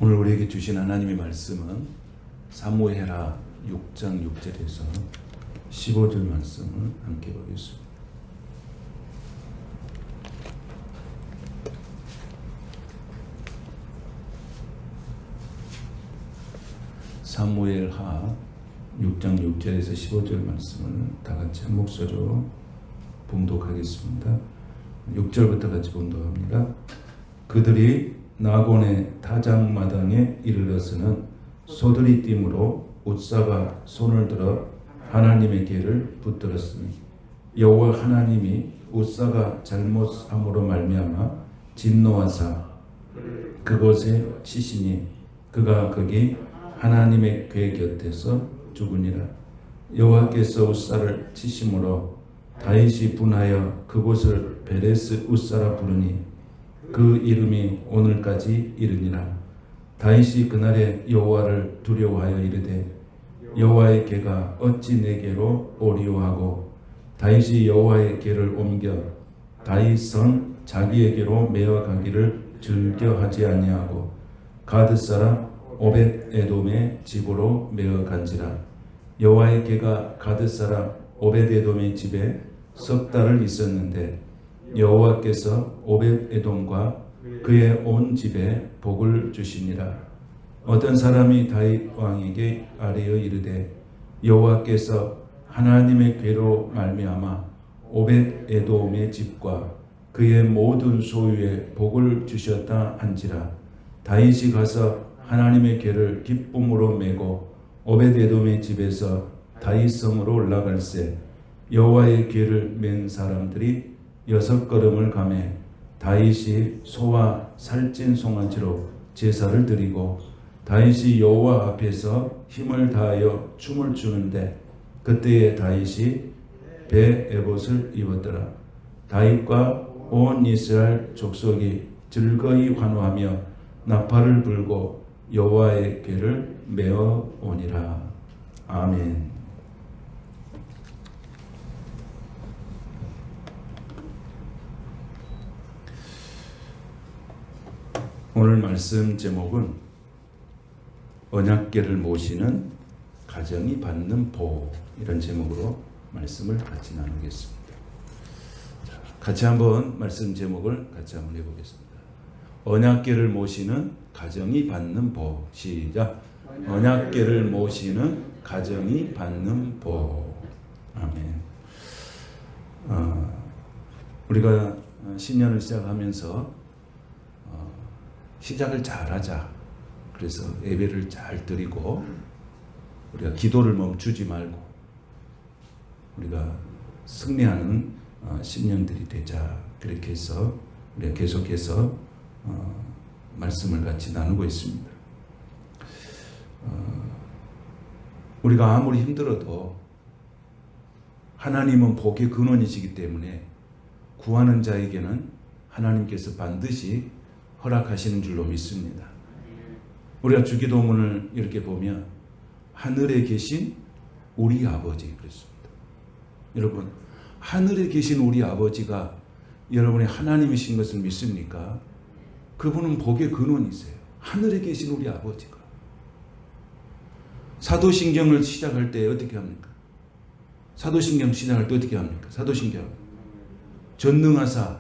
오늘 우리에게 주신 하나님의 말씀은 사무엘하 6장 6절에서 15절 말씀을 함께 보겠습니다. 사무엘하 6장 6절에서 15절 말씀을 다 같이 한 목소리로 봉독하겠습니다. 6절부터 같이 봉독합니다. 그들이 나곤의 타작마당에 이르러서는 소들이 띠므로 웃사가 손을 들어 하나님의 궤를 붙들었으니 여호와 하나님이 웃사가 잘못함으로 말미암아 진노하사 그곳에 치시니 그가 거기 하나님의 궤 곁에서 죽으니라. 여호와께서 웃사를 치심으로 다윗이 분하여 그곳을 베레스 웃사라 부르니 그 이름이 오늘까지 이르니라. 다윗이 그날에 여호와를 두려워하여 이르되 여호와의 궤가 어찌 내게로 오리오 하고 다윗이 여호와의 궤를 옮겨 다윗 성 자기에게로 메어 가기를 즐겨하지 아니하고 가드 사람 오벳 에돔의 집으로 메어 간지라. 여호와의 궤가 가드 사람 오벳 에돔의 집에 석 달을 있었는데 여호와께서 오벳 에돔과 그의 온 집에 복을 주시니라. 어떤 사람이 다윗 왕에게 아뢰어 이르되 여호와께서 하나님의 궤로 말미암아 오벳 에돔의 집과 그의 모든 소유에 복을 주셨다 한지라. 다윗이 가서 하나님의 궤를 기쁨으로 메고 오벳 에돔의 집에서 다윗 성으로 올라갈새 여호와의 궤를 맨 사람들이 6걸음을 가매 다윗이 소와 살찐 송아지로 제사를 드리고 다윗이 여호와 앞에서 힘을 다하여 춤을 추는데 그때에 다윗이 배 에봇을 입었더라. 다윗과 온 이스라엘 족속이 즐거이 환호하며 나팔을 불고 여호와의 궤를 메어 오니라. 아멘. 오늘 말씀 제목은 언약궤를 모시는 가정이 받는 복, 이런 제목으로 말씀을 같이 나누겠습니다. 자, 같이 한번 말씀 제목을 같이 한번 해보겠습니다. 언약궤를 모시는 가정이 받는 복. 시작. 언약궤를 모시는 가정이 받는 복. 아멘. 우리가 신년을 시작하면서 시작을 잘하자. 그래서 예배를 잘 드리고 우리가 기도를 멈추지 말고 우리가 승리하는 신년들이 되자. 그렇게 해서 우리가 계속해서 말씀을 같이 나누고 있습니다. 우리가 아무리 힘들어도 하나님은 복의 근원이시기 때문에 구하는 자에게는 하나님께서 반드시 허락하시는 줄로 믿습니다. 우리가 주기도문을 이렇게 보면 하늘에 계신 우리 아버지 그랬습니다. 여러분, 하늘에 계신 우리 아버지가 여러분의 하나님이신 것을 믿습니까? 그분은 복의 근원이세요. 하늘에 계신 우리 아버지가. 사도신경을 시작할 때 어떻게 합니까? 사도신경 시작할 때 어떻게 합니까? 사도신경 전능하사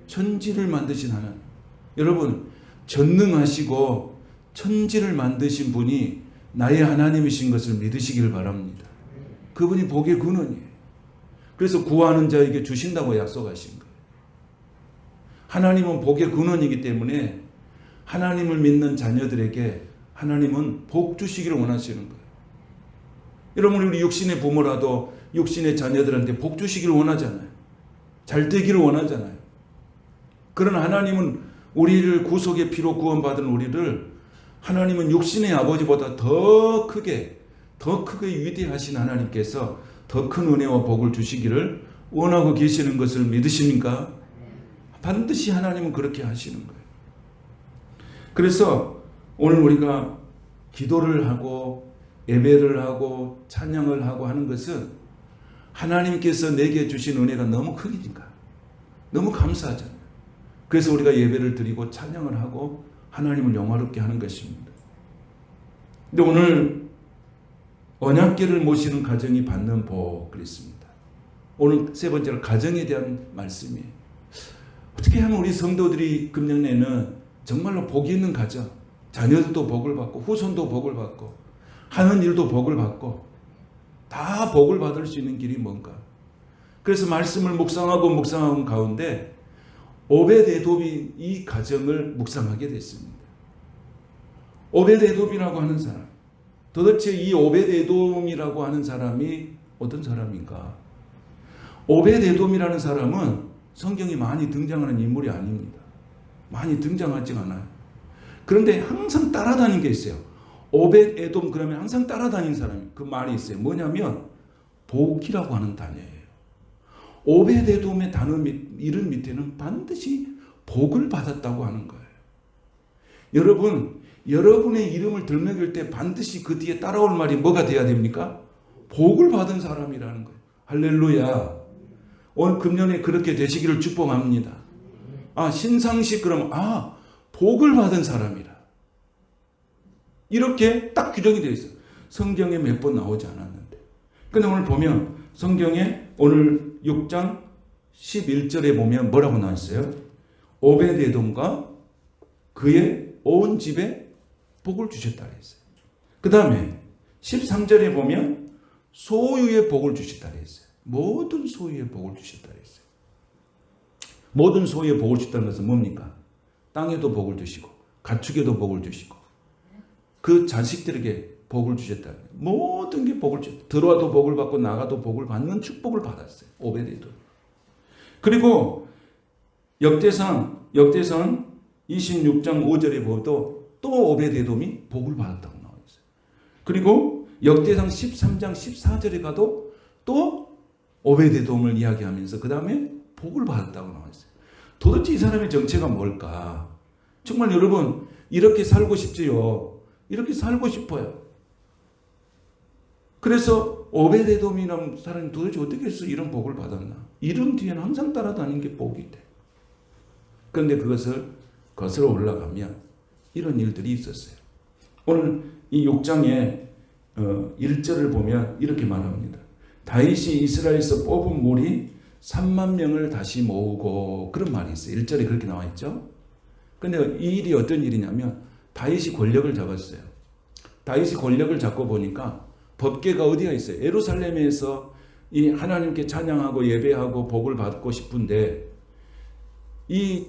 천지를 만드신 하나님. 여러분, 전능하시고 천지를 만드신 분이 나의 하나님이신 것을 믿으시길 바랍니다. 그분이 복의 근원이에요. 그래서 구하는 자에게 주신다고 약속하신 거예요. 하나님은 복의 근원이기 때문에 하나님을 믿는 자녀들에게 하나님은 복 주시기를 원하시는 거예요. 여러분, 우리 육신의 부모라도 육신의 자녀들한테 복 주시기를 원하잖아요. 잘 되기를 원하잖아요. 그러나 하나님은 우리를 구속의 피로 구원받은 우리를 하나님은 육신의 아버지보다 더 크게 위대하신 하나님께서 더 큰 은혜와 복을 주시기를 원하고 계시는 것을 믿으십니까? 반드시 하나님은 그렇게 하시는 거예요. 그래서 오늘 우리가 기도를 하고 예배를 하고 찬양을 하고 하는 것은 하나님께서 내게 주신 은혜가 너무 크니까 너무 감사하잖아요. 그래서 우리가 예배를 드리고 찬양을 하고 하나님을 영화롭게 하는 것입니다. 근데 오늘 언약궤를 모시는 가정이 받는 복 그랬습니다. 오늘 세 번째로 가정에 대한 말씀이에요. 어떻게 하면 우리 성도들이 금년에는 정말로 복이 있는 가정, 자녀들도 복을 받고 후손도 복을 받고 하는 일도 복을 받고 다 복을 받을 수 있는 길이 뭔가. 그래서 말씀을 묵상하고 가운데 오벳에돔이 이 가정을 묵상하게 됐습니다. 오벳에돔이라고 하는 사람, 도대체 이 오벳에돔이라고 하는 사람이 어떤 사람인가? 오벳에돔이라는 사람은 성경에 많이 등장하는 인물이 아닙니다. 많이 등장하지 않아요. 그런데 항상 따라다니는 게 있어요. 오벳에돔 그러면 항상 따라다니는 사람이 그 말이 있어요. 뭐냐면 복이라고 하는 단어예요. 오벳에돔의 단어 이름 밑에는 반드시 복을 받았다고 하는 거예요. 여러분, 여러분의 이름을 들먹일 때 반드시 그 뒤에 따라올 말이 뭐가 돼야 됩니까? 복을 받은 사람이라는 거예요. 할렐루야. 오늘 금년에 그렇게 되시기를 축복합니다. 신상식 그러면 복을 받은 사람이라. 이렇게 딱 규정이 되어 있어요. 성경에 몇 번 나오지 않았는데. 근데 오늘 보면 성경에 오늘 6장 11절에 보면 뭐라고 나왔어요? 오벳에돔과 그의 온 집에 복을 주셨다 그랬어요. 그 다음에 13절에 보면 소유의 복을 주셨다 그랬어요. 모든 소유의 복을 주셨다 그랬어요. 모든 소유의 복을 주셨다는 것은 뭡니까? 땅에도 복을 주시고 가축에도 복을 주시고 그 자식들에게 복을 주셨다. 모든 게 복을 주셨다. 들어와도 복을 받고 나가도 복을 받는 축복을 받았어요. 오벳에돔. 그리고 역대상 26장 5절에 보도 또 오벳에돔이 복을 받았다고 나와 있어요. 그리고 역대상 13장 14절에 가도 또 오벳에돔을 이야기하면서 그 다음에 복을 받았다고 나와 있어요. 도대체 이 사람의 정체가 뭘까? 정말 여러분 이렇게 살고 싶지요. 이렇게 살고 싶어요. 그래서 오벳에돔이라는 사람이 도대체 어떻게 해서 이런 복을 받았나? 이름 뒤에는 항상 따라다니는 게 복이 돼. 그런데 그것을 거슬러 올라가면 이런 일들이 있었어요. 오늘 이 6장의 1절을 보면 이렇게 말합니다. 다윗이 이스라엘에서 뽑은 무리 3만 명을 다시 모으고 그런 말이 있어요. 1절에 그렇게 나와 있죠. 그런데 이 일이 어떤 일이냐면 다윗이 권력을 잡았어요. 다윗이 권력을 잡고 보니까 법궤가 어디가 있어요? 예루살렘에서 이 하나님께 찬양하고 예배하고 복을 받고 싶은데 이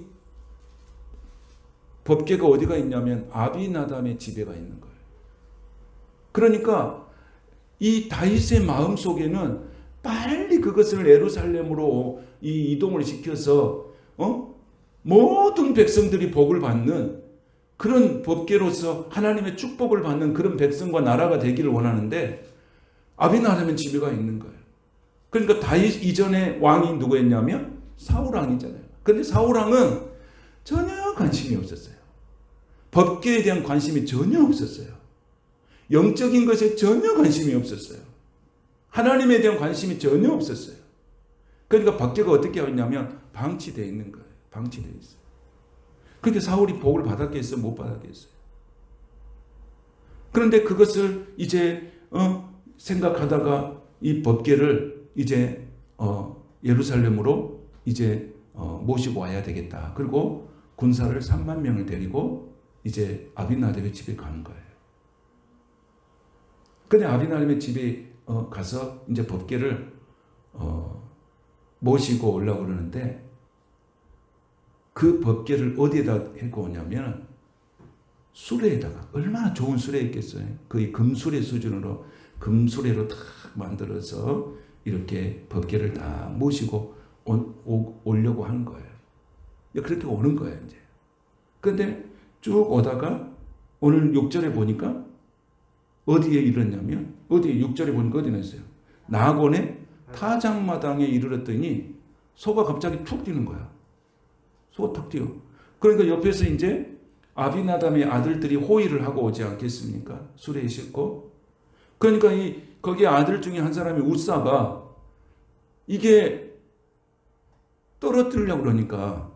법궤가 어디가 있냐면 아비나답의 집에가 있는 거예요. 그러니까 이 다윗의 마음 속에는 빨리 그것을 예루살렘으로 이동을 시켜서 모든 백성들이 복을 받는 그런 법궤로서 하나님의 축복을 받는 그런 백성과 나라가 되기를 원하는데 아비나답의 집에가 있는 거예요. 그러니까 다윗 이전에 왕이 누구였냐면 사울 왕이잖아요. 그런데 사울 왕은 전혀 관심이 없었어요. 법궤에 대한 관심이 전혀 없었어요. 영적인 것에 전혀 관심이 없었어요. 하나님에 대한 관심이 전혀 없었어요. 그러니까 법궤가 어떻게 하냐면 방치되어 있는 거예요. 방치되어 있어요. 그러니까 사울이 복을 받았겠어요? 못 받았겠어요? 그런데 그것을 이제 생각하다가 이 법궤를 이제 예루살렘으로 이제 모시고 와야 되겠다. 그리고 군사를 3만 명을 데리고 이제 아비나답의 집에 가는 거예요. 근데 아비나답의 집에 가서 이제 법궤를 모시고 오려고 그러는데 그 법궤를 어디에다 해고 오냐면 수레에다가, 얼마나 좋은 수레였겠어요. 거의 금수레 수준으로 금수레로 딱 만들어서 이렇게 법궤를 다 모시고 오려고 하는 거예요. 그렇게 오는 거예요, 이제. 근데 쭉 오다가 오늘 6절에 보니까 어디에 이르렀냐면, 6절에 보니까 어디 있어요? 나곤의 타작마당에 이르렀더니 소가 갑자기 툭 뛰는 거야. 소가 탁 뛰어. 그러니까 옆에서 이제 아비나답의 아들들이 호의를 하고 오지 않겠습니까? 수레에 싣고. 그러니까 거기 아들 중에 한 사람이 웃사가 이게 떨어뜨리려고 그러니까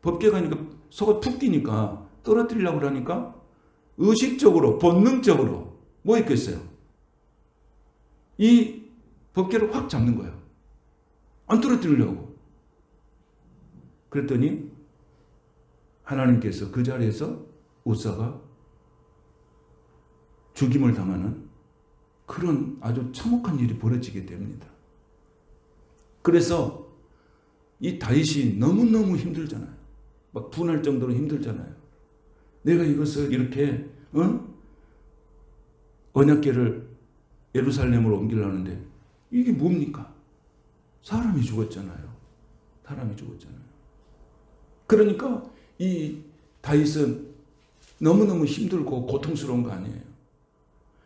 법궤가 소가 툭 뛰니까 떨어뜨리려고 그러니까 의식적으로 본능적으로 뭐 있겠어요? 이 법궤를 확 잡는 거예요. 안 떨어뜨리려고. 그랬더니 하나님께서 그 자리에서 우사가 죽임을 당하는 그런 아주 참혹한 일이 벌어지게 됩니다. 그래서 이 다윗이 너무너무 힘들잖아요. 막 분할 정도로 힘들잖아요. 내가 이것을 이렇게 언약궤를 예루살렘으로 옮기려는데 이게 뭡니까? 사람이 죽었잖아요. 사람이 죽었잖아요. 그러니까 이 다윗은 너무너무 힘들고 고통스러운 거 아니에요.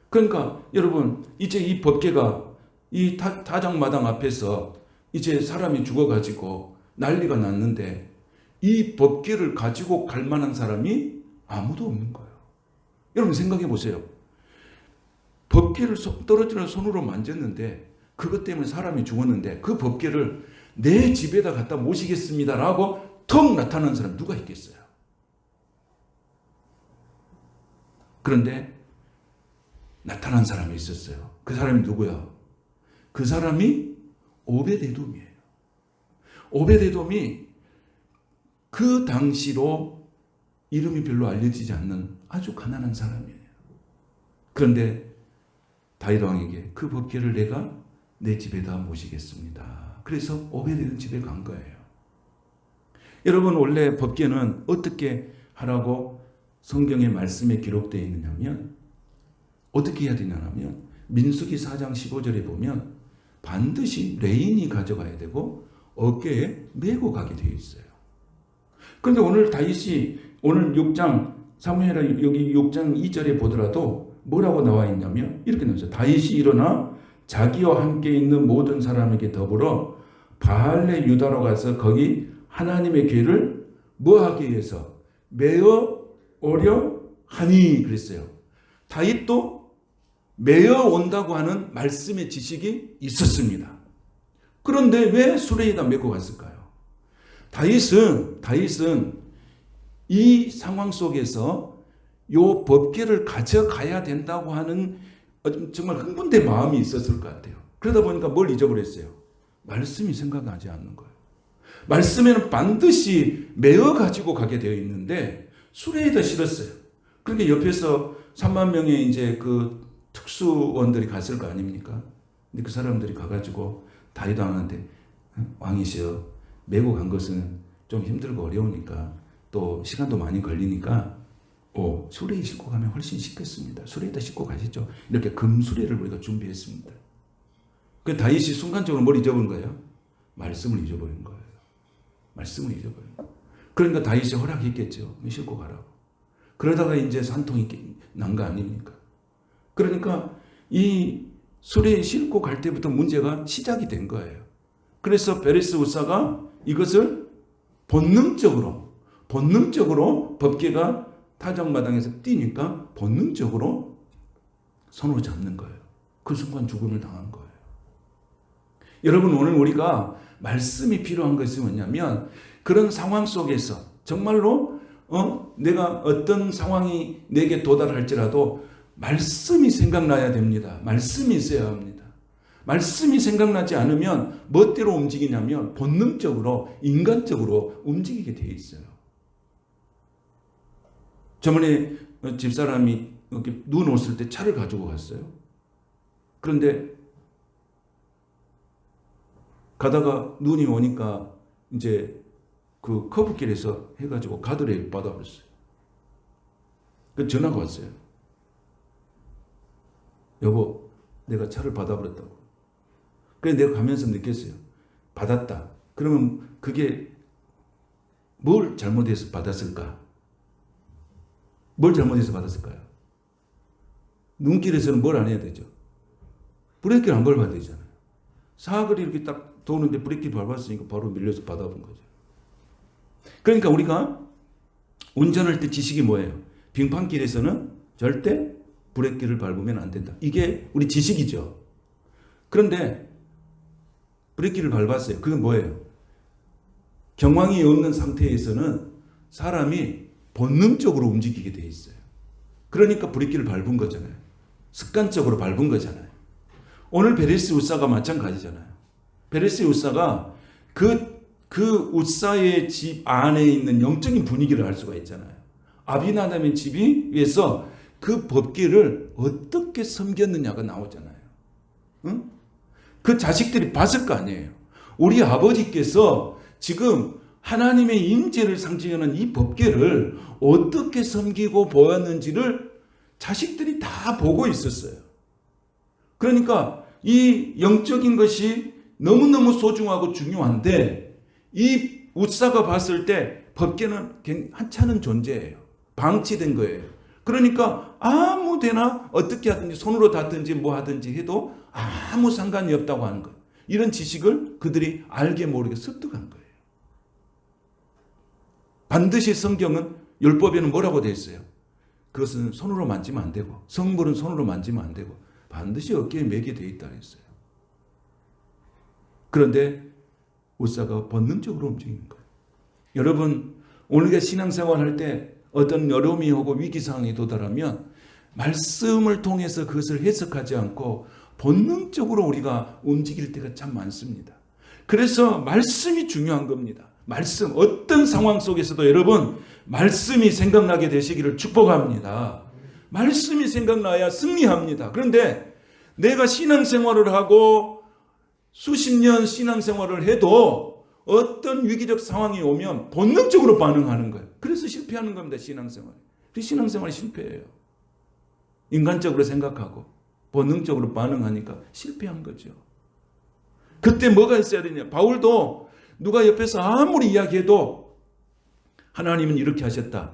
그러니까 여러분 이제 이 법궤가 이 타작마당 앞에서 이제 사람이 죽어가지고 난리가 났는데 이 법궤를 가지고 갈 만한 사람이 아무도 없는 거예요. 여러분 생각해 보세요. 법궤를 떨어지는 손으로 만졌는데 그것 때문에 사람이 죽었는데 그 법궤를 내 집에다 갖다 모시겠습니다라고 턱 나타나는 사람 누가 있겠어요? 그런데 나타난 사람이 있었어요. 그 사람이 누구야? 그 사람이 오벳에돔이에요. 오벳에돔이 그 당시로 이름이 별로 알려지지 않는 아주 가난한 사람이에요. 그런데 다윗 왕에게 그 법궤를 내가 내 집에다 모시겠습니다. 그래서 오벳에돔 집에 간 거예요. 여러분 원래 법궤는 어떻게 하라고 성경의 말씀에 기록되어 있느냐면 어떻게 해야 되냐면 민수기 4장 15절에 보면 반드시 레인이 가져가야 되고 어깨에 메고 가게 되어 있어요. 그런데 오늘 다윗이 오늘 6장 사무엘하 여기 6장 2절에 보더라도 뭐라고 나와 있냐면 이렇게 나와 있어요. 다윗이 일어나 자기와 함께 있는 모든 사람에게 더불어 바알레 유다로 가서 거기 하나님의 궤를 뭐하기 위해서 메어 오려 하니 그랬어요. 다윗도 메어 온다고 하는 말씀의 지식이 있었습니다. 그런데 왜 수레에다 메고 갔을까요? 다윗은 이 상황 속에서 요 법궤를 가져가야 된다고 하는 정말 흥분된 마음이 있었을 것 같아요. 그러다 보니까 뭘 잊어버렸어요? 말씀이 생각나지 않는 거예요. 말씀에는 반드시 메어 가지고 가게 되어 있는데 수레에다 실었어요. 그러니까 옆에서 3만 명의 이제 그 특수원들이 갔을 거 아닙니까? 근데 그 사람들이 가가지고 다윗 왕한테 왕이시여 메고 간 것은 좀 힘들고 어려우니까 또 시간도 많이 걸리니까 수레에 싣고 가면 훨씬 쉽겠습니다. 수레에다 싣고 가시죠. 이렇게 금수레를 우리가 준비했습니다. 그 다윗이 순간적으로 뭘 잊어버린 거예요? 말씀을 잊어버린 거예요. 말씀을 잊어버린 거예요. 그러니까 다윗이 허락했겠죠. 싣고 가라고. 그러다가 이제 산통이 난 거 아닙니까? 그러니까 이 수레에 싣고 갈 때부터 문제가 시작이 된 거예요. 그래서 베레스 우사가 이것을 본능적으로 법궤가 타작마당에서 뛰니까 본능적으로 손으로 잡는 거예요. 그 순간 죽음을 당한 거예요. 여러분 오늘 우리가 말씀이 필요한 것이 뭐냐면 그런 상황 속에서 정말로 내가 어떤 상황이 내게 도달할지라도 말씀이 생각나야 됩니다. 말씀이 있어야 합니다. 말씀이 생각나지 않으면 멋대로 움직이냐면 본능적으로 인간적으로 움직이게 되어 있어요. 저번에 집사람이 이렇게 눈 왔을 때 차를 가지고 갔어요. 그런데 가다가 눈이 오니까 이제 그 커브길에서 해가지고 가드레일 받아버렸어요. 그 전화가 왔어요. 여보, 내가 차를 받아버렸다고. 그래서 내가 가면서 느꼈어요. 받았다. 그러면 그게 뭘 잘못해서 받았을까? 뭘 잘못해서 받았을까요? 눈길에서는 뭘 안 해야 되죠? 브레이크를 안 밟아야 되잖아요. 사거리 이렇게 딱 도는데 브레이크를 밟았으니까 바로 밀려서 받아본 거죠. 그러니까 우리가 운전할 때 지식이 뭐예요? 빙판길에서는 절대 브레이크를 밟으면 안 된다. 이게 우리 지식이죠. 그런데 브레이크를 밟았어요. 그건 뭐예요? 경황이 없는 상태에서는 사람이 본능적으로 움직이게 돼 있어요. 그러니까 브레이크를 밟은 거잖아요. 습관적으로 밟은 거잖아요. 오늘 베레스 우사가 마찬가지잖아요. 베레스 우사가 그 우사의 집 안에 있는 영적인 분위기를 알 수가 있잖아요. 아비나답의 집이 위해서 그 법궤를 어떻게 섬겼느냐가 나오잖아요. 응? 그 자식들이 봤을 거 아니에요. 우리 아버지께서 지금 하나님의 임재를 상징하는 이 법궤를 어떻게 섬기고 보았는지를 자식들이 다 보고 있었어요. 그러니까 이 영적인 것이 너무너무 소중하고 중요한데 이 웃사가 봤을 때 법궤는 하찮은 존재예요. 방치된 거예요. 그러니까 아무 데나 어떻게 하든지 손으로 닿든지 뭐 하든지 해도 아무 상관이 없다고 하는 거예요. 이런 지식을 그들이 알게 모르게 습득한 거예요. 반드시 성경은 율법에는 뭐라고 되어 있어요? 그것은 손으로 만지면 안 되고 성물은 손으로 만지면 안 되고 반드시 어깨에 매게 되어 있다 했어요. 그런데 웃사가 본능적으로 움직이는 거예요. 여러분 우리가 신앙생활 할 때 어떤 어려움이 오고 위기상황에 도달하면 말씀을 통해서 그것을 해석하지 않고 본능적으로 우리가 움직일 때가 참 많습니다. 그래서 말씀이 중요한 겁니다. 말씀, 어떤 상황 속에서도 여러분 말씀이 생각나게 되시기를 축복합니다. 말씀이 생각나야 승리합니다. 그런데 내가 신앙생활을 하고 수십 년 신앙생활을 해도 어떤 위기적 상황이 오면 본능적으로 반응하는 거예요. 그래서 실패하는 겁니다. 신앙생활. 신앙생활이 실패예요. 인간적으로 생각하고 본능적으로 반응하니까 실패한 거죠. 그때 뭐가 있어야 되냐. 바울도 누가 옆에서 아무리 이야기해도 하나님은 이렇게 하셨다.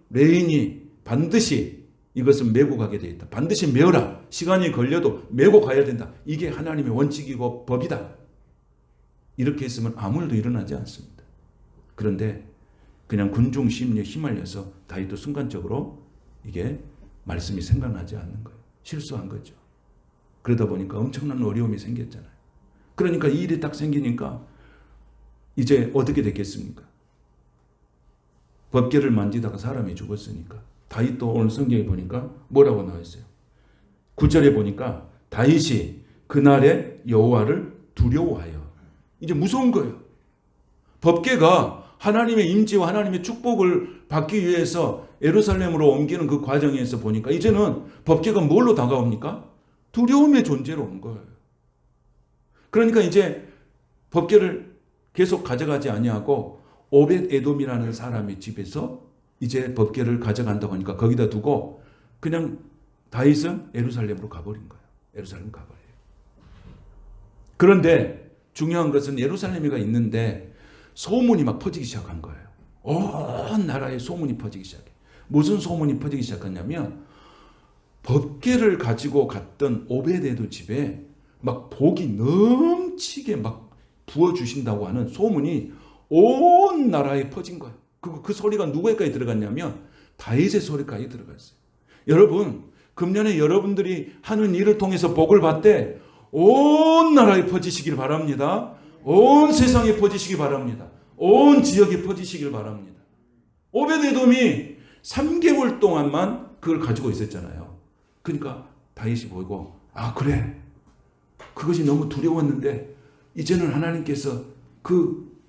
레인이 반드시 이것은 메고 가게 돼 있다. 반드시 메어라. 시간이 걸려도 메고 가야 된다. 이게 하나님의 원칙이고 법이다. 이렇게 했으면 아무 일도 일어나지 않습니다. 그런데 그냥 군중 심리에 휘말려서 다윗도 순간적으로 이게 말씀이 생각나지 않는 거예요. 실수한 거죠. 그러다 보니까 엄청난 어려움이 생겼잖아요. 그러니까 이 일이 딱 생기니까 이제 어떻게 됐겠습니까? 법궤를 만지다가 사람이 죽었으니까. 다윗도 오늘 성경에 보니까 뭐라고 나와 있어요? 9절에 보니까 다윗이 그날에 여호와를 두려워하여. 이제 무서운 거예요. 법궤가 하나님의 임재와 하나님의 축복을 받기 위해서 예루살렘으로 옮기는 그 과정에서 보니까 이제는 법궤가 뭘로 다가옵니까? 두려움의 존재로 온 거예요. 그러니까 이제 법궤를 계속 가져가지 아니하고 오벳 에돔이라는 사람의 집에서 이제 법궤를 가져간다고 하니까 거기다 두고 그냥 다윗은 예루살렘으로 가버린 거예요. 예루살렘 가버려요. 그런데 중요한 것은 예루살렘이가 있는데 소문이 막 퍼지기 시작한 거예요. 온 나라에 소문이 퍼지기 시작해. 무슨 소문이 퍼지기 시작했냐면 법궤를 가지고 갔던 오벳에돔 집에 막 복이 넘치게 막 부어주신다고 하는 소문이 온 나라에 퍼진 거예요. 그 소리가 누구에까지 들어갔냐면 다윗의 소리까지 들어갔어요. 여러분, 금년에 여러분들이 하는 일을 통해서 복을 받되 온 나라에 퍼지시길 바랍니다. 온 세상에 퍼지시기 바랍니다. 온 지역에 퍼지시길 바랍니다. 오벳에돔이 3개월 동안만 그걸 가지고 있었잖아요. 그러니까 다윗이 보고 그래. 그것이 너무 두려웠는데 이제는 하나님께서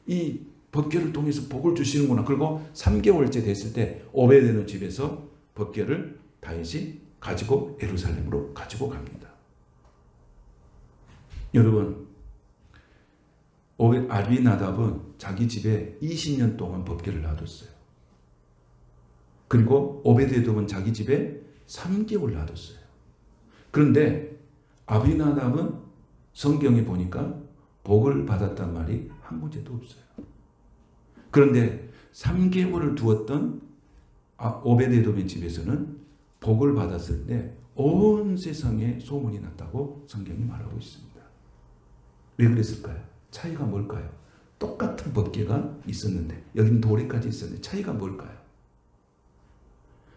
이 법궤를 통해서 복을 주시는구나. 그리고 3개월째 됐을 때 오벳에돔 집에서 법궤를 다윗이 가지고 예루살렘으로 가지고 갑니다. 여러분, 아비나답은 자기 집에 20년 동안 법궤를 놔뒀어요. 그리고 오벳에돔은 자기 집에 3개월 놔뒀어요. 그런데 아비나답은 성경에 보니까 복을 받았단 말이 한 문제도 없어요. 그런데 3개월을 두었던 오벳에돔의 집에서는 복을 받았을 때 온 세상에 소문이 났다고 성경이 말하고 있습니다. 왜 그랬을까요? 차이가 뭘까요? 똑같은 법궤가 있었는데 여기는 도래까지 있었는데 차이가 뭘까요?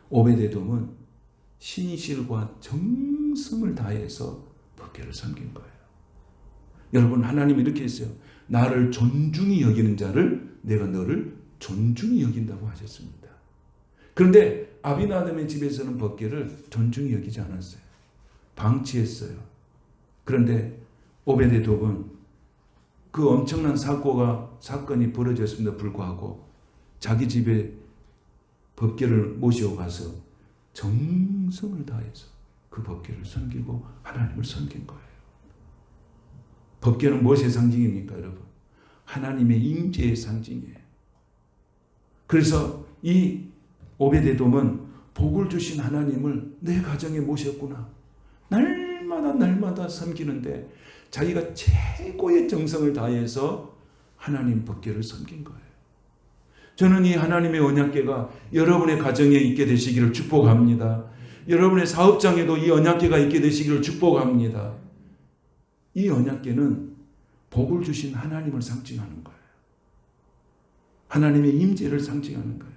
오벳에돔은 신실과 정성을 다해서 법궤를 섬긴 거예요. 여러분, 하나님이 이렇게 했어요. 나를 존중히 여기는 자를 내가 너를 존중히 여긴다고 하셨습니다. 그런데 아비나답의 집에서는 법궤를 존중히 여기지 않았어요. 방치했어요. 그런데 오베데돔은 그 엄청난 사건이 벌어졌음에도 불구하고 자기 집에 법궤를 모시고 가서 정성을 다해서 그 법궤를 섬기고 하나님을 섬긴 거예요. 법궤는 무엇의 상징입니까, 여러분? 하나님의 임재의 상징이에요. 그래서 이 오베데돔은 복을 주신 하나님을 내 가정에 모셨구나. 날마다 섬기는데 자기가 최고의 정성을 다해서 하나님 법궤를 섬긴 거예요. 저는 이 하나님의 언약궤가 여러분의 가정에 있게 되시기를 축복합니다. 여러분의 사업장에도 이 언약궤가 있게 되시기를 축복합니다. 이 언약궤는 복을 주신 하나님을 상징하는 거예요. 하나님의 임재를 상징하는 거예요.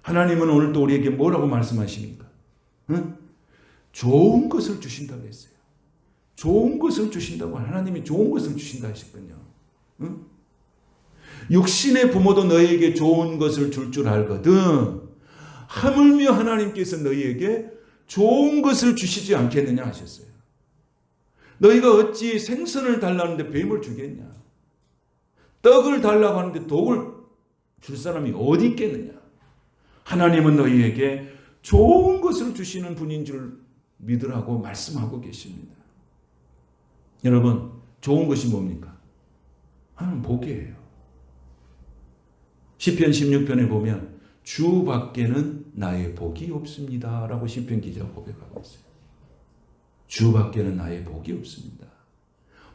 하나님은 오늘도 우리에게 뭐라고 말씀하십니까? 응? 좋은 것을 주신다고 했어요. 좋은 것을 주신다고, 하나님이 좋은 것을 주신다 하셨거든요. 응? 육신의 부모도 너희에게 좋은 것을 줄 줄 알거든 하물며 하나님께서 너희에게 좋은 것을 주시지 않겠느냐 하셨어요. 너희가 어찌 생선을 달라는데 뱀을 주겠냐? 떡을 달라고 하는데 독을 줄 사람이 어디 있겠느냐? 하나님은 너희에게 좋은 것을 주시는 분인 줄 믿으라고 말씀하고 계십니다. 여러분, 좋은 것이 뭡니까? 하나님 복이에요. 시편 16편에 보면 주 밖에는 나의 복이 없습니다 라고 시편 기자가 고백하고 있어요. 주 밖에는 나의 복이 없습니다.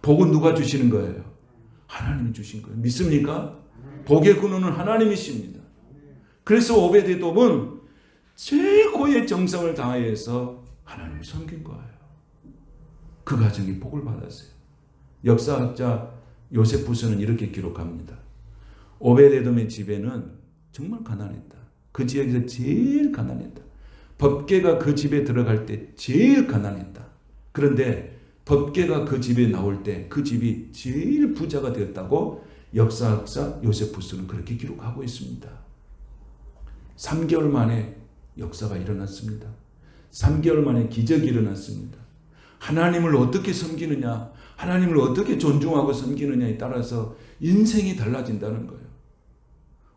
복은 누가 주시는 거예요? 하나님이 주신 거예요. 믿습니까? 복의 근원은 하나님이십니다. 그래서 오베데돔은 최고의 정성을 다해서 하나님을 섬긴 거예요. 그 가정이 복을 받았어요. 역사학자 요세푸스는 이렇게 기록합니다. 오베데돔의 집에는 정말 가난했다. 그 지역에서 제일 가난했다. 법궤가 그 집에 들어갈 때 제일 가난했다. 그런데 법궤가 그 집에 나올 때 그 집이 제일 부자가 되었다고 역사학자 요세푸스는 그렇게 기록하고 있습니다. 3개월 만에 역사가 일어났습니다. 3개월 만에 기적이 일어났습니다. 하나님을 어떻게 섬기느냐, 하나님을 어떻게 존중하고 섬기느냐에 따라서 인생이 달라진다는 거예요.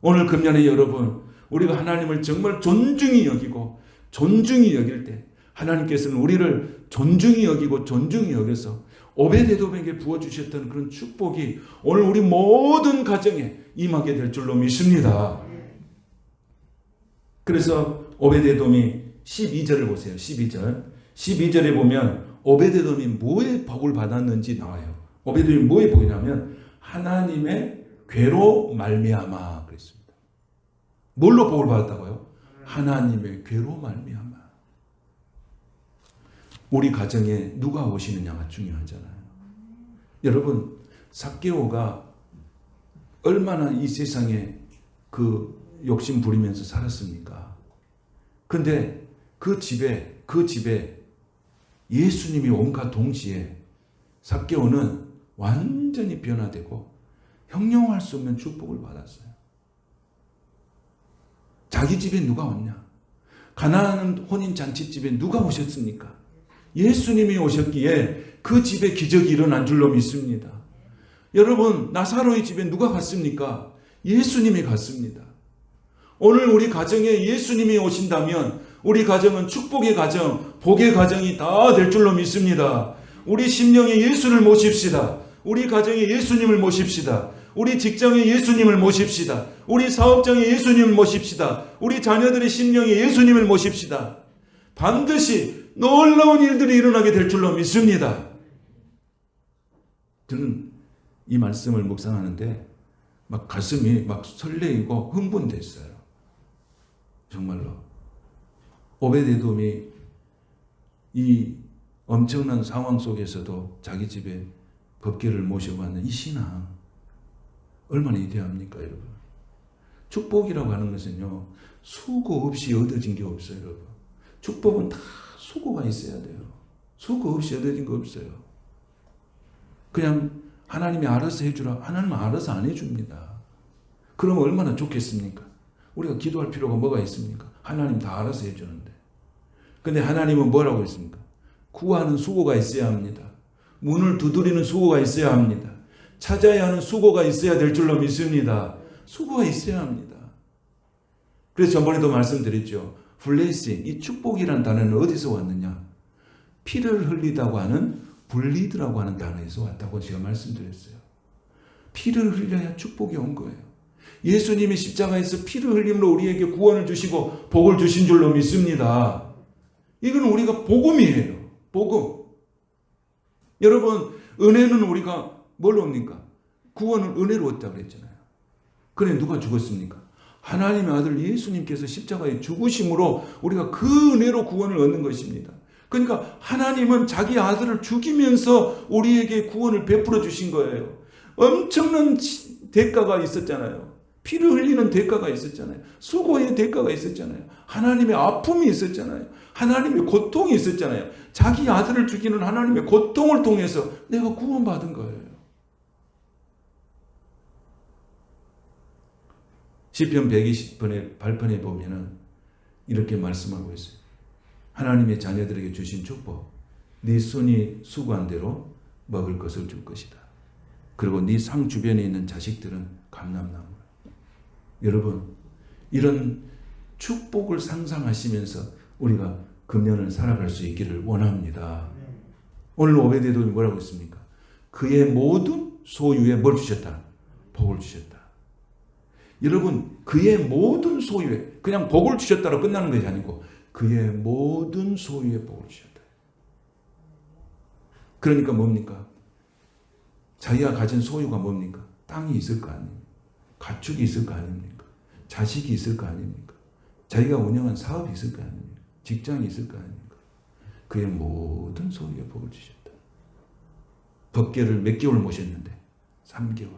오늘 금년에 여러분, 우리가 하나님을 정말 존중히 여기고 존중히 여길 때 하나님께서는 우리를 존중히 여기고 존중히 여겨서 오베데돔에게 부어주셨던 그런 축복이 오늘 우리 모든 가정에 임하게 될 줄로 믿습니다. 그래서 오베데돔이 12절을 보세요. 12절에 보면 오베데돔이 뭐의 복을 받았는지 나와요. 오베데돔이 뭐의 복이냐면 하나님의 괴로 말미암아 그랬습니다. 뭘로 복을 받았다고요? 하나님의 괴로 말미암아. 우리 가정에 누가 오시느냐가 중요하잖아요. 여러분, 삭개오가 얼마나 이 세상에 그 욕심 부리면서 살았습니까? 근데 그 집에 예수님이 온과 동시에 삭개오는 완전히 변화되고 형용할 수 없는 축복을 받았어요. 자기 집에 누가 왔냐? 가나안 혼인 잔치집에 누가 오셨습니까? 예수님이 오셨기에 그 집에 기적이 일어난 줄로 믿습니다. 여러분, 나사로의 집에 누가 갔습니까? 예수님이 갔습니다. 오늘 우리 가정에 예수님이 오신다면 우리 가정은 축복의 가정, 복의 가정이 다 될 줄로 믿습니다. 우리 심령에 예수를 모십시다. 우리 가정에 예수님을 모십시다. 우리 직장에 예수님을 모십시다. 우리 사업장에 예수님을 모십시다. 우리 자녀들의 심령에 예수님을 모십시다. 반드시 놀라운 일들이 일어나게 될 줄로 믿습니다. 저는 이 말씀을 묵상하는데 막 가슴이 막 설레이고 흥분됐어요. 정말로. 오베데돔이 이 엄청난 상황 속에서도 자기 집에 법궤를 모시고 왔는 이 신앙 얼마나 위대합니까, 여러분? 축복이라고 하는 것은요, 수고 없이 얻어진 게 없어요, 여러분. 축복은 다 수고가 있어야 돼요. 수고 없이 얻어진 거 없어요. 그냥 하나님이 알아서 해주라. 하나님은 알아서 안 해줍니다. 그러면 얼마나 좋겠습니까? 우리가 기도할 필요가 뭐가 있습니까? 하나님 다 알아서 해주는데. 근데 하나님은 뭐라고 했습니까? 구하는 수고가 있어야 합니다. 문을 두드리는 수고가 있어야 합니다. 찾아야 하는 수고가 있어야 될 줄로 믿습니다. 수고가 있어야 합니다. 그래서 전번에도 말씀드렸죠. 블레싱, 이 축복이라는 단어는 어디서 왔느냐? 피를 흘리다고 하는 블리드라고 하는 단어에서 왔다고 제가 말씀드렸어요. 피를 흘려야 축복이 온 거예요. 예수님이 십자가에서 피를 흘림으로 우리에게 구원을 주시고 복을 주신 줄로 믿습니다. 이건 우리가 복음이에요. 복음. 여러분, 은혜는 우리가 뭘로 옵니까? 구원은 은혜로 얻다고 그랬잖아요. 그래 누가 죽었습니까? 하나님의 아들 예수님께서 십자가에 죽으심으로 우리가 그 은혜로 구원을 얻는 것입니다. 그러니까 하나님은 자기 아들을 죽이면서 우리에게 구원을 베풀어 주신 거예요. 엄청난 대가가 있었잖아요. 피를 흘리는 대가가 있었잖아요. 수고의 대가가 있었잖아요. 하나님의 아픔이 있었잖아요. 하나님의 고통이 있었잖아요. 자기 아들을 죽이는 하나님의 고통을 통해서 내가 구원받은 거예요. 시편 120편의 발판에 보면은 이렇게 말씀하고 있어요. 하나님의 자녀들에게 주신 축복, 네 손이 수고한 대로 먹을 것을 줄 것이다. 그리고 네 상 주변에 있는 자식들은 감람나무. 여러분, 이런 축복을 상상하시면서 우리가 금년을 살아갈 수 있기를 원합니다. 오늘 오베데돔이 뭐라고 했습니까? 그의 모든 소유에 뭘 주셨다? 복을 주셨다. 여러분, 그의 모든 소유에, 그냥 복을 주셨다로 끝나는 것이 아니고 그의 모든 소유에 복을 주셨다. 그러니까 뭡니까? 자기가 가진 소유가 뭡니까? 땅이 있을 거 아닙니까? 가축이 있을 거 아닙니까? 자식이 있을 거 아닙니까? 자기가 운영한 사업이 있을 거 아닙니까? 직장이 있을 거 아닙니까? 그의 모든 소유에 복을 주셨다. 법궤를 몇 개월 모셨는데? 3개월.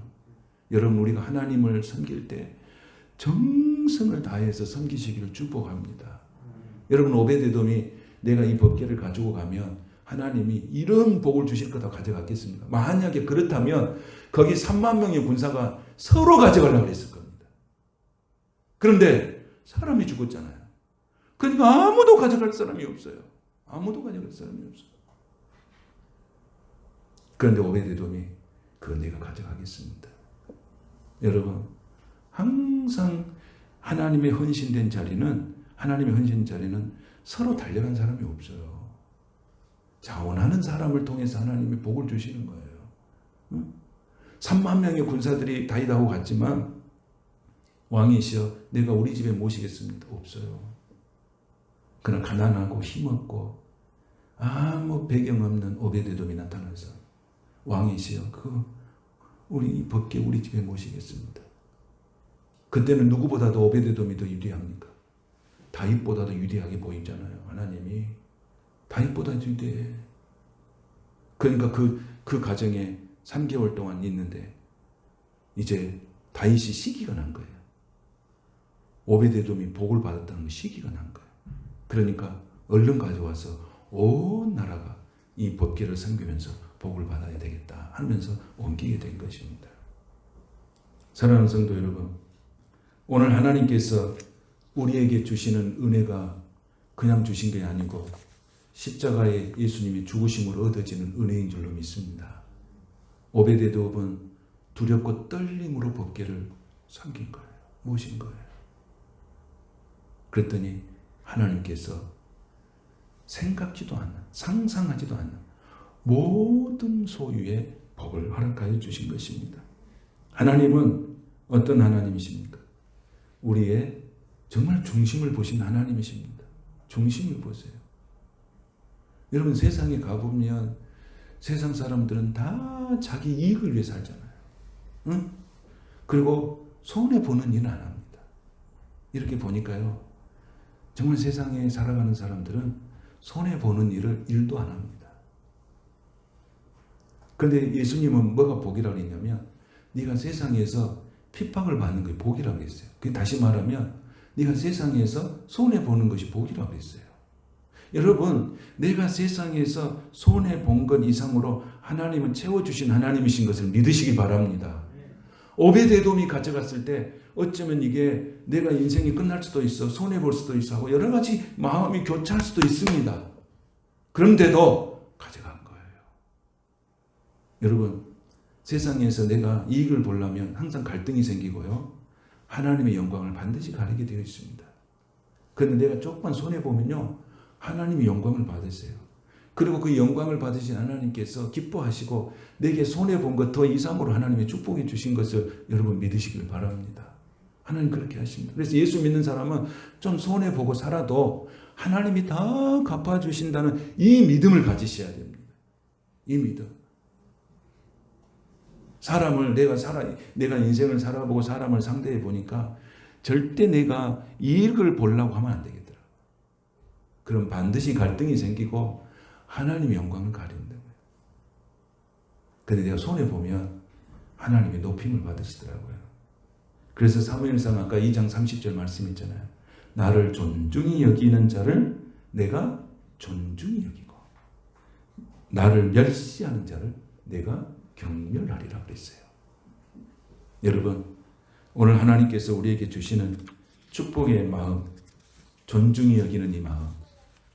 여러분, 우리가 하나님을 섬길 때 정성을 다해서 섬기시기를 축복합니다. 여러분, 오베데돔이 내가 이 법궤를 가지고 가면 하나님이 이런 복을 주실 거다 가져갔겠습니까? 만약에 그렇다면 거기 3만 명의 군사가 서로 가져가려고 했을 겁니다. 그런데 사람이 죽었잖아요. 그러니까 아무도 가져갈 사람이 없어요. 아무도 가져갈 사람이 없어요. 그런데 오베데돔이 그건 내가 가져가겠습니다. 여러분, 항상 하나님의 헌신된 자리는 서로 달려간 사람이 없어요. 자원하는 사람을 통해서 하나님이 복을 주시는 거예요. 응? 3만 명의 군사들이 다윗하고 갔지만 왕이시여 내가 우리 집에 모시겠습니다. 없어요. 그는 가난하고 힘없고 아무 배경 없는 오베데돔이 나타나서 왕이시여 우리 법궤 우리 집에 모시겠습니다. 그때는 누구보다도 오베데돔이 더 유리합니까? 다윗보다도 유리하게 보이잖아요. 하나님이 다윗보다 유리해. 그러니까 그 가정에 3개월 동안 있는데 이제 다윗이 시기가 난 거예요. 오베데돔이 복을 받았다는 시기가 난 거예요. 그러니까 얼른 가져와서 온 나라가 이 법궤를 섬기면서 복을 받아야 되겠다 하면서 옮기게 된 것입니다. 사랑하는 성도 여러분, 오늘 하나님께서 우리에게 주시는 은혜가 그냥 주신 게 아니고 십자가에 예수님이 죽으심으로 얻어지는 은혜인 줄로 믿습니다. 오베데돔은 두렵고 떨림으로 법궤를 섬긴 거예요. 모신 거예요. 그랬더니 하나님께서 생각지도 않는, 상상하지도 않는 모든 소유의 복을 허락하여 주신 것입니다. 하나님은 어떤 하나님이십니까? 우리의 정말 중심을 보신 하나님이십니다. 중심을 보세요. 여러분, 세상에 가보면 세상 사람들은 다 자기 이익을 위해 살잖아요. 응? 그리고 손해보는 일은 안 합니다. 이렇게 보니까요, 정말 세상에 살아가는 사람들은 손해보는 일도 안 합니다. 그런데 예수님은 뭐가 복이라고 했냐면 네가 세상에서 핍박을 받는 것이 복이라고 했어요. 다시 말하면 네가 세상에서 손해보는 것이 복이라고 했어요. 여러분, 내가 세상에서 손해본 것 이상으로 하나님은 채워주신 하나님이신 것을 믿으시기 바랍니다. 오베데돔이 가져갔을 때 어쩌면 이게 내가 인생이 끝날 수도 있어, 손해볼 수도 있어 하고 여러 가지 마음이 교차할 수도 있습니다. 그런데도 가져간 거예요. 여러분, 세상에서 내가 이익을 보려면 항상 갈등이 생기고요. 하나님의 영광을 반드시 가리게 되어 있습니다. 그런데 내가 조금만 손해보면요, 하나님의 영광을 받으세요. 그리고 그 영광을 받으신 하나님께서 기뻐하시고 내게 손해본 것 더 이상으로 하나님의 축복해 주신 것을 여러분 믿으시길 바랍니다. 하나님 그렇게 하십니다. 그래서 예수 믿는 사람은 좀 손해보고 살아도 하나님이 다 갚아주신다는 이 믿음을 가지셔야 됩니다. 이 믿음. 사람을 내가 인생을 살아보고 사람을 상대해 보니까 절대 내가 이익을 보려고 하면 안 되겠더라. 그럼 반드시 갈등이 생기고 하나님의 영광을 가린다고요. 근데 내가 손해보면 하나님의 높임을 받으시더라고요. 그래서 사무엘상 아까 2장 30절 말씀 있잖아요. 나를 존중히 여기는 자를 내가 존중히 여기고 나를 멸시하는 자를 내가 경멸하리라 그랬어요. 여러분, 오늘 하나님께서 우리에게 주시는 축복의 마음, 존중히 여기는 이 마음,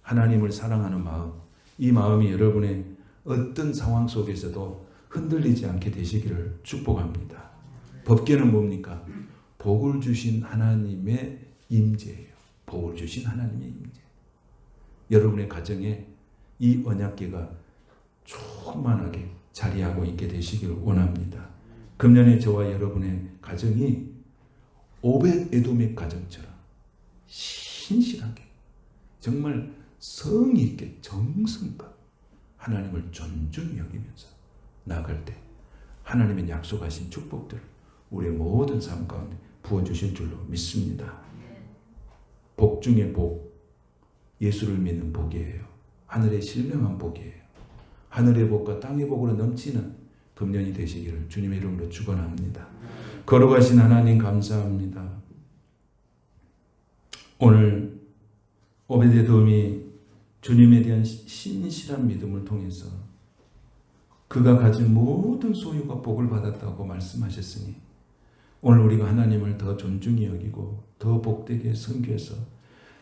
하나님을 사랑하는 마음, 이 마음이 여러분의 어떤 상황 속에서도 흔들리지 않게 되시기를 축복합니다. 법궤는 뭡니까? 복을 주신 하나님의 임재예요. 복을 주신 하나님의 임재. 여러분의 가정에 이 언약궤가 충만하게 자리하고 있게 되시길 원합니다. 금년에 저와 여러분의 가정이 오벳에돔의 가정처럼 신실하게 정말 성의 있게 정성껏 하나님을 존중히 여기면서 나아갈 때 하나님의 약속하신 축복들을 우리의 모든 삶 가운데 부어주실 줄로 믿습니다. 복 중에 복, 예수를 믿는 복이에요. 하늘의 신령한 복이에요. 하늘의 복과 땅의 복으로 넘치는 금년이 되시기를 주님의 이름으로 축원합니다. 걸어가신 하나님 감사합니다. 오늘 오벳에돔이 주님에 대한 신실한 믿음을 통해서 그가 가진 모든 소유가 복을 받았다고 말씀하셨으니 오늘 우리가 하나님을 더 존중히 여기고 더 복되게 섬겨서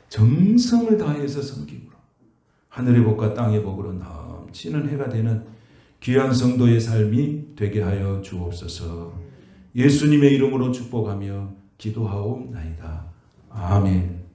정성을 다해서 섬김으로 하늘의 복과 땅의 복으로 넘치는 해가 되는 귀한 성도의 삶이 되게 하여 주옵소서. 예수님의 이름으로 축복하며 기도하옵나이다. 아멘.